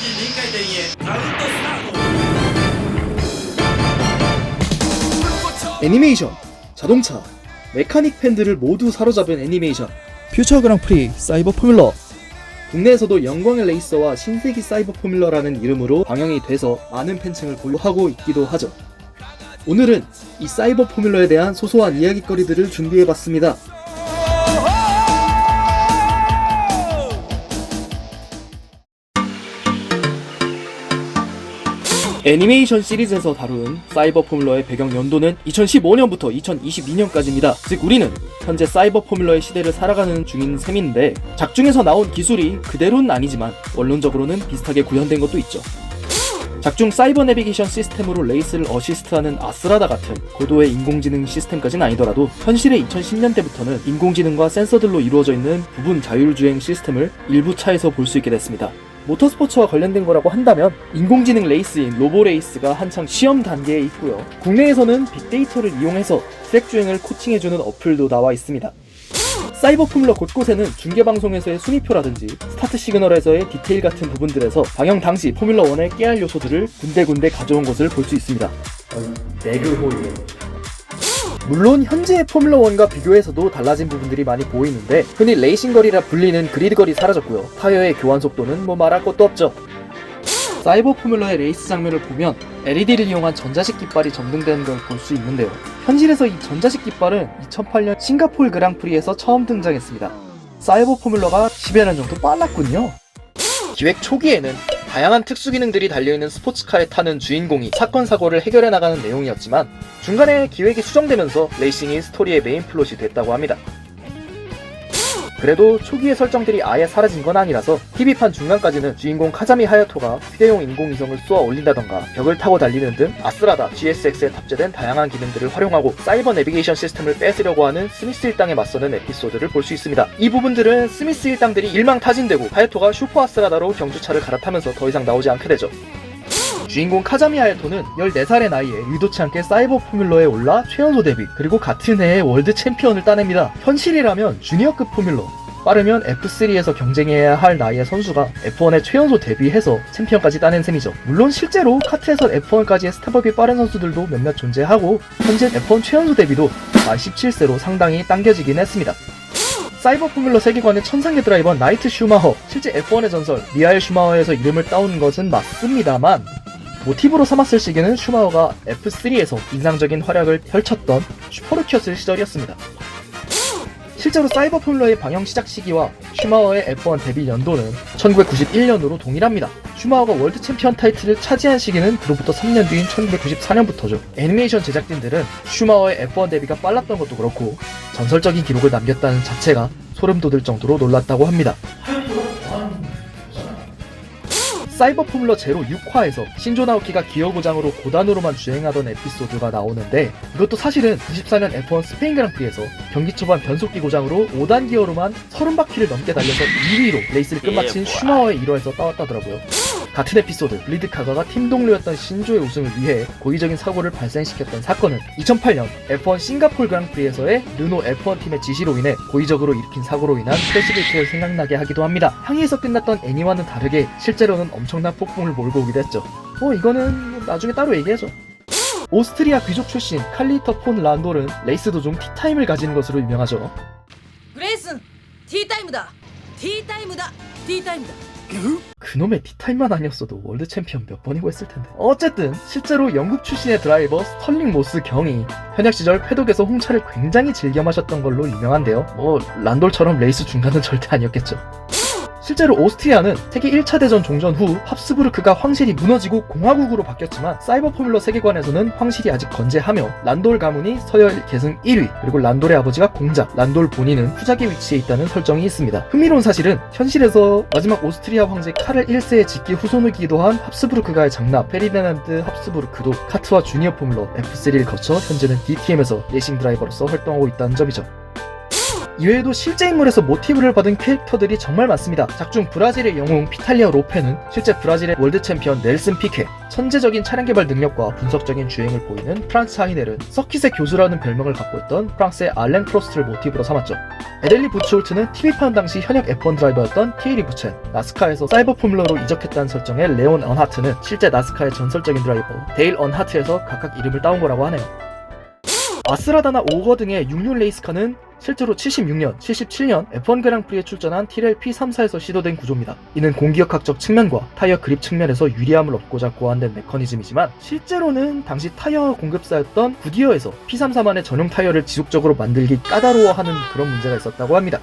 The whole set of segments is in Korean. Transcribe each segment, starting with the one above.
臨界点へカウントスタート。 애니메이션, 자동차, 메카닉 팬들을 모두 사로잡은 애니메이션. 퓨처 그랑프리 사이버 포뮬러. 국내에서도 영광의 레이서와 신세기 사이버 포뮬러라는 이름으로 방영이 돼서 많은 팬층을 보유하고 있기도 하죠. 오늘은 이 사이버 포뮬러에 대한 소소한 이야깃거리들을 준비해봤습니다. 애니메이션 시리즈에서 다룬 사이버 포뮬러의 배경 연도는 2015년부터 2022년까지입니다. 즉 우리는 현재 사이버 포뮬러의 시대를 살아가는 중인 셈인데, 작중에서 나온 기술이 그대로는 아니지만 원론적으로는 비슷하게 구현된 것도 있죠. 작중 사이버 내비게이션 시스템으로 레이스를 어시스트하는 아스라다 같은 고도의 인공지능 시스템까지는 아니더라도 현실의 2010년대부터는 인공지능과 센서들로 이루어져 있는 부분 자율주행 시스템을 일부 차에서 볼 수 있게 됐습니다. 모터스포츠와 관련된 거라고 한다면 인공지능 레이스인 로보레이스가 한창 시험 단계에 있고요. 국내에서는 빅데이터를 이용해서 트랙 주행을 코칭해주는 어플도 나와 있습니다. 사이버 포뮬러 곳곳에는 중계방송에서의 순위표라든지 스타트 시그널에서의 디테일 같은 부분들에서 방영 당시 포뮬러1의 깨알 요소들을 군데군데 가져온 것을 볼 수 있습니다. 매그홀이요. 물론 현재의 포뮬러1과 비교해서도 달라진 부분들이 많이 보이는데, 흔히 레이싱거리라 불리는 그리드거리 사라졌고요. 타이어의 교환 속도는 말할 것도 없죠. 사이버 포뮬러의 레이스 장면을 보면 LED를 이용한 전자식 깃발이 점등되는 걸 볼 수 있는데요. 현실에서 이 전자식 깃발은 2008년 싱가포르 그랑프리에서 처음 등장했습니다. 사이버 포뮬러가 10여 년 정도 빨랐군요. 기획 초기에는 다양한 특수 기능들이 달려있는 스포츠카에 타는 주인공이 사건 사고를 해결해 나가는 내용이었지만, 중간에 기획이 수정되면서 레이싱이 스토리의 메인 플롯이 됐다고 합니다. 그래도 초기의 설정들이 아예 사라진 건 아니라서 TV판 중간까지는 주인공 카자미 하야토가 휴대용 인공위성을 쏘아 올린다던가 벽을 타고 달리는 등 아스라다 GSX에 탑재된 다양한 기능들을 활용하고 사이버 내비게이션 시스템을 뺏으려고 하는 스미스 일당에 맞서는 에피소드를 볼 수 있습니다. 이 부분들은 스미스 일당들이 일망타진되고 하야토가 슈퍼 아스라다로 경주차를 갈아타면서 더 이상 나오지 않게 되죠. 주인공 카자미 하야토는 14살의 나이에 의도치 않게 사이버 포뮬러에 올라 최연소 데뷔, 그리고 같은 해에 월드 챔피언을 따냅니다. 현실이라면 주니어급 포뮬러, 빠르면 F3에서 경쟁해야 할 나이의 선수가 F1에 최연소 데뷔해서 챔피언까지 따낸 셈이죠. 물론 실제로 카트에서 F1까지의 스텝업이 빠른 선수들도 몇몇 존재하고, 현재 F1 최연소 데뷔도 만 17세로 상당히 당겨지긴 했습니다. 사이버 포뮬러 세계관의 천상계 드라이버 나이트 슈마허, 실제 F1의 전설 미하엘 슈마허에서 이름을 따온 것은 맞습니다만, 모티브로 삼았을 시기는 슈마허가 F3에서 인상적인 활약을 펼쳤던 슈퍼루키였을 시절이었습니다. 실제로 사이버 포뮬러의 방영 시작 시기와 슈마허의 F1 데뷔 연도는 1991년으로 동일합니다. 슈마허가 월드 챔피언 타이틀을 차지한 시기는 그로부터 3년 뒤인 1994년부터죠. 애니메이션 제작진들은 슈마허의 F1 데뷔가 빨랐던 것도 그렇고 전설적인 기록을 남겼다는 자체가 소름 돋을 정도로 놀랐다고 합니다. 사이버 포뮬러 제로 6화에서 신조 나오키가 기어 고장으로 고단으로만 주행하던 에피소드가 나오는데, 이것도 사실은 94년 F1 스페인 그랑프리에서 경기 초반 변속기 고장으로 5단 기어로만 30바퀴를 넘게 달려서 2위로 레이스를 끝마친 슈마허의 일화에서 따왔다더라고요. 같은 에피소드, 블리드 카가가 팀 동료였던 신조의 우승을 위해 고의적인 사고를 발생시켰던 사건은 2008년 F1 싱가포르 그랑프리에서의 르노 F1 팀의 지시로 인해 고의적으로 일으킨 사고로 인한 크래시게이트를 생각나게 하기도 합니다. 항해에서 끝났던 애니와는 다르게 실제로는 엄청난 폭풍을 몰고 오기도 했죠. 이거는 나중에 따로 얘기해줘. 오스트리아 귀족 출신 칼리터 폰 란돌은 레이스 도중 티타임을 가지는 것으로 유명하죠. 그레이슨, 티타임이다. 티타임이다. 티타임이다. 그놈의 티타임만 아니었어도 월드 챔피언 몇 번이고 했을 텐데. 어쨌든 실제로 영국 출신의 드라이버 스털링 모스 경이 현역 시절 패독에서 홍차를 굉장히 즐겨 마셨던 걸로 유명한데요. 란돌처럼 레이스 중간은 절대 아니었겠죠. 실제로 오스트리아는 세계 1차 대전 종전 후 합스부르크가 황실이 무너지고 공화국으로 바뀌었지만, 사이버 포뮬러 세계관에서는 황실이 아직 건재하며 란돌 가문이 서열 계승 1위, 그리고 란돌의 아버지가 공작, 란돌 본인은 후작의 위치에 있다는 설정이 있습니다. 흥미로운 사실은 현실에서 마지막 오스트리아 황제 카를 1세의 직계 후손이기도 한 합스부르크가의 장남 페르디난드 합스부르크도 카트와 주니어 포뮬러 F3를 거쳐 현재는 DTM에서 레이싱 드라이버로서 활동하고 있다는 점이죠. 이외에도 실제 인물에서 모티브를 받은 캐릭터들이 정말 많습니다. 작중 브라질의 영웅 피탈리아 로페는 실제 브라질의 월드 챔피언 넬슨 피케, 천재적인 차량 개발 능력과 분석적인 주행을 보이는 프란츠 하이넬은 서킷의 교수라는 별명을 갖고 있던 프랑스의 알렌 프로스트를 모티브로 삼았죠. 에델리 부츠홀트는 TV판 당시 현역 F1 드라이버였던 티에리 부첸, 나스카에서 사이버 포뮬러로 이적했다는 설정의 레온 언하트는 실제 나스카의 전설적인 드라이버 데일 언하트에서 각각 이름을 따온 거라고 하네요. 아스라다나 오거 등의 6륜 레이스카는 실제로 76년, 77년 F1 그랑프리에 출전한 티렐 P34에서 시도된 구조입니다. 이는 공기역학적 측면과 타이어 그립 측면에서 유리함을 얻고자 고안된 메커니즘이지만 실제로는 당시 타이어 공급사였던 구디어에서 P33만의 전용 타이어를 지속적으로 만들기 까다로워하는 그런 문제가 있었다고 합니다.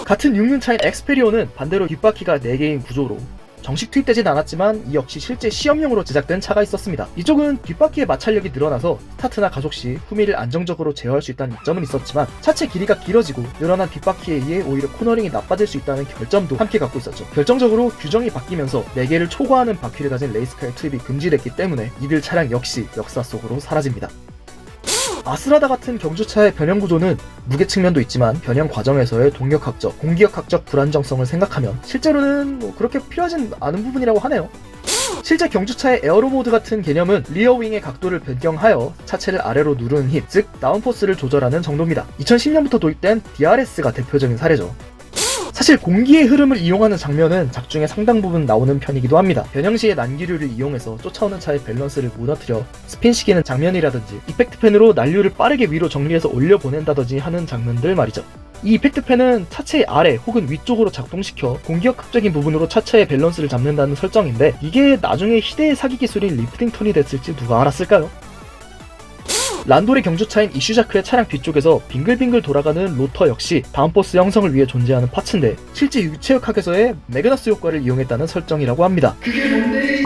같은 6륜차인 엑스페리오는 반대로 뒷바퀴가 4개인 구조로 정식 투입되진 않았지만 이 역시 실제 시험용으로 제작된 차가 있었습니다. 이쪽은 뒷바퀴의 마찰력이 늘어나서 스타트나 가속 시 후미를 안정적으로 제어할 수 있다는 이점은 있었지만 차체 길이가 길어지고 늘어난 뒷바퀴에 의해 오히려 코너링이 나빠질 수 있다는 결점도 함께 갖고 있었죠. 결정적으로 규정이 바뀌면서 4개를 초과하는 바퀴를 가진 레이스카의 투입이 금지됐기 때문에 이들 차량 역시 역사 속으로 사라집니다. 아스라다 같은 경주차의 변형 구조는 무게 측면도 있지만 변형 과정에서의 동력학적, 공기역학적 불안정성을 생각하면 실제로는 그렇게 필요하진 않은 부분이라고 하네요. 실제 경주차의 에어로 모드 같은 개념은 리어윙의 각도를 변경하여 차체를 아래로 누르는 힘, 즉 다운포스를 조절하는 정도입니다. 2010년부터 도입된 DRS가 대표적인 사례죠. 사실 공기의 흐름을 이용하는 장면은 작중의 상당 부분 나오는 편이기도 합니다. 변형 시의 난기류를 이용해서 쫓아오는 차의 밸런스를 무너뜨려 스핀시키는 장면이라든지 이펙트펜으로 난류를 빠르게 위로 정리해서 올려보낸다든지 하는 장면들 말이죠. 이 이펙트펜은 차체의 아래 혹은 위쪽으로 작동시켜 공기역학적인 부분으로 차체의 밸런스를 잡는다는 설정인데 이게 나중에 희대의 사기 기술인 리프팅턴이 됐을지 누가 알았을까요? 란돌의 경주차인 이슈자크의 차량 뒤쪽에서 빙글빙글 돌아가는 로터 역시 다운포스 형성을 위해 존재하는 파츠인데 실제 유체역학에서의 매그너스 효과를 이용했다는 설정이라고 합니다. 그게 뭔데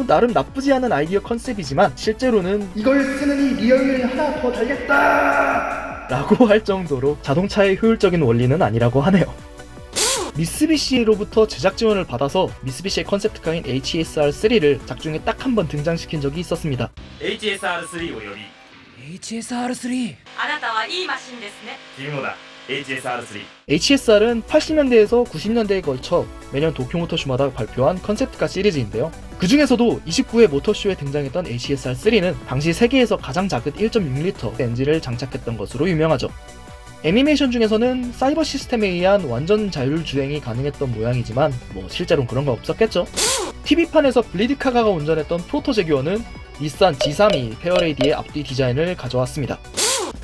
나름 나쁘지 않은 아이디어 컨셉이지만 실제로는 이걸 쓰느니 리어를 하나 더 달겠다 라고 할 정도로 자동차의 효율적인 원리는 아니라고 하네요. 미쓰비시로부터 제작 지원을 받아서 미쓰비시의 컨셉트카인 HSR3를 작중에 딱 한 번 등장시킨 적이 있었습니다. HSR3 を呼び HSR3 あなたはいいマシンですね。君もだ HSR3 HSR은 80년대에서 90년대에 걸쳐 매년 도쿄모터쇼마다 발표한 컨셉트카 시리즈인데요. 그 중에서도 29회 모터쇼에 등장했던 HSR3는 당시 세계에서 가장 작은 1.6리터 엔진을 장착했던 것으로 유명하죠. 애니메이션 중에서는 사이버 시스템에 의한 완전 자율주행이 가능했던 모양이지만 실제로는 그런 거 없었겠죠. TV판에서 블리드카가가 운전했던 프로토 제규어는 닛산 G32 페어레이디의 앞뒤 디자인을 가져왔습니다.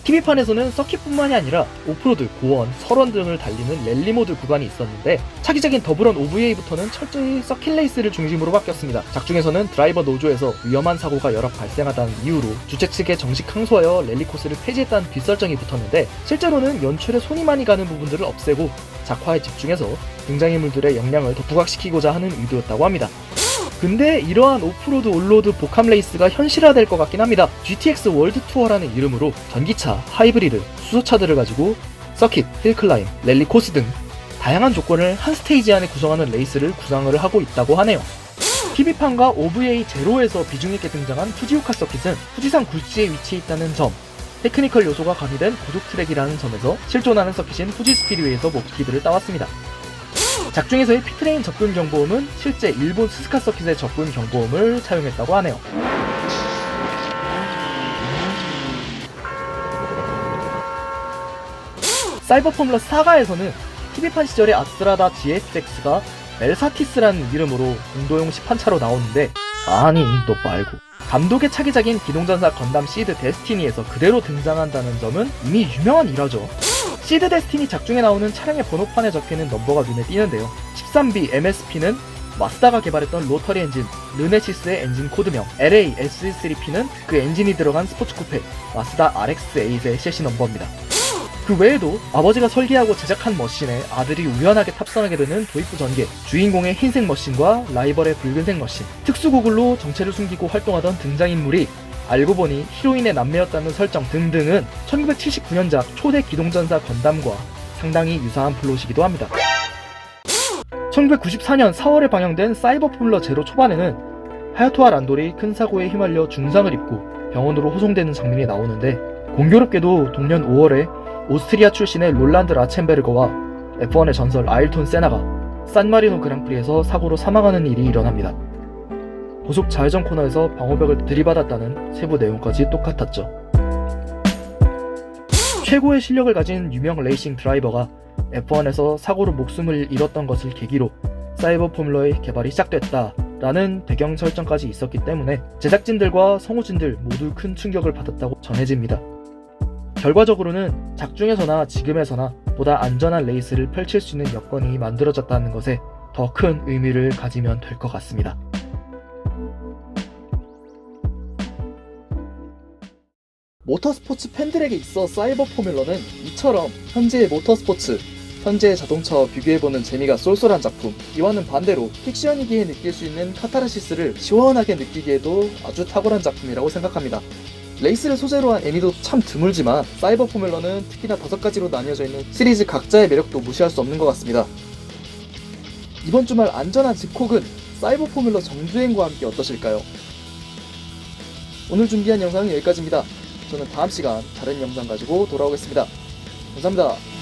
TV판에서는 서킷뿐만이 아니라 오프로드, 고원, 설원 등을 달리는 랠리 모드 구간이 있었는데 차기작인 더블런 OVA부터는 철저히 서킷 레이스를 중심으로 바뀌었습니다. 작중에서는 드라이버 노조에서 위험한 사고가 여러 발생하다는 이유로 주최 측에 정식 항소하여 랠리 코스를 폐지했다는 뒷설정이 붙었는데 실제로는 연출에 손이 많이 가는 부분들을 없애고 작화에 집중해서 등장인물들의 역량을 더 부각시키고자 하는 의도였다고 합니다. 근데 이러한 오프로드 올로드 복합 레이스가 현실화될 것 같긴 합니다. GTX 월드 투어라는 이름으로 전기차, 하이브리드, 수소차들을 가지고 서킷, 힐클라임, 랠리 코스 등 다양한 조건을 한 스테이지 안에 구성하는 레이스를 구상을 하고 있다고 하네요. TV판과 OVA 제로에서 비중있게 등장한 푸지오카 서킷은富士山 굴지에 위치해 있다는 점, 테크니컬 요소가 가미된 고속 트랙이라는 점에서 실존하는 서킷인富士 스피드웨이에서 모티브를 따왔습니다. 작중에서의 피트레인 접근 경보음은 실제 일본 스스카 서킷의 접근 경보음을 차용했다고 하네요. 사이버 포뮬러 4가에서는 TV판 시절의 아스라다 GSX가 멜사티스라는 이름으로 공도용 시판차로 나오는데 아니 너 말고 감독의 차기작인 기동전사 건담 시드 데스티니에서 그대로 등장한다는 점은 이미 유명한 일화죠. 시드 데스티니 작중에 나오는 차량의 번호판에 적혀있는 넘버가 눈에 띄는데요. 13B MSP는 마스다가 개발했던 로터리 엔진 르네시스의 엔진 코드명, LA SE3P는 그 엔진이 들어간 스포츠 쿠페 마스다 RX-8의 셰시 넘버입니다. 그 외에도 아버지가 설계하고 제작한 머신에 아들이 우연하게 탑승하게 되는 도입부 전개, 주인공의 흰색 머신과 라이벌의 붉은색 머신, 특수고글로 정체를 숨기고 활동하던 등장인물이 알고 보니 히로인의 남매였다는 설정 등등은 1979년작 초대 기동전사 건담과 상당히 유사한 플롯이기도 합니다. 1994년 4월에 방영된 사이버 포뮬러 제로 초반에는 하야토와 란돌이 큰 사고에 휘말려 중상을 입고 병원으로 호송되는 장면이 나오는데, 공교롭게도 동년 5월에 오스트리아 출신의 롤란드 라첸베르거와 F1의 전설 아일톤 세나가 산마리노 그랑프리에서 사고로 사망하는 일이 일어납니다. 고속 좌회전 코너에서 방호벽을 들이받았다는 세부 내용까지 똑같았죠. 최고의 실력을 가진 유명 레이싱 드라이버가 F1에서 사고로 목숨을 잃었던 것을 계기로 사이버 포뮬러의 개발이 시작됐다라는 배경 설정까지 있었기 때문에 제작진들과 성우진들 모두 큰 충격을 받았다고 전해집니다. 결과적으로는 작중에서나 지금에서나 보다 안전한 레이스를 펼칠 수 있는 여건이 만들어졌다는 것에 더 큰 의미를 가지면 될 것 같습니다. 모터스포츠 팬들에게 있어 사이버 포뮬러는 이처럼 현재의 모터스포츠, 현재의 자동차와 비교해보는 재미가 쏠쏠한 작품, 이와는 반대로 픽션이기에 느낄 수 있는 카타르시스를 시원하게 느끼기에도 아주 탁월한 작품이라고 생각합니다. 레이스를 소재로 한 애니도 참 드물지만 사이버 포뮬러는 특히나 5가지로 나뉘어져 있는 시리즈 각자의 매력도 무시할 수 없는 것 같습니다. 이번 주말 안전한 집콕은 사이버 포뮬러 정주행과 함께 어떠실까요? 오늘 준비한 영상은 여기까지입니다. 저는 다음 시간 다른 영상 가지고 돌아오겠습니다. 감사합니다.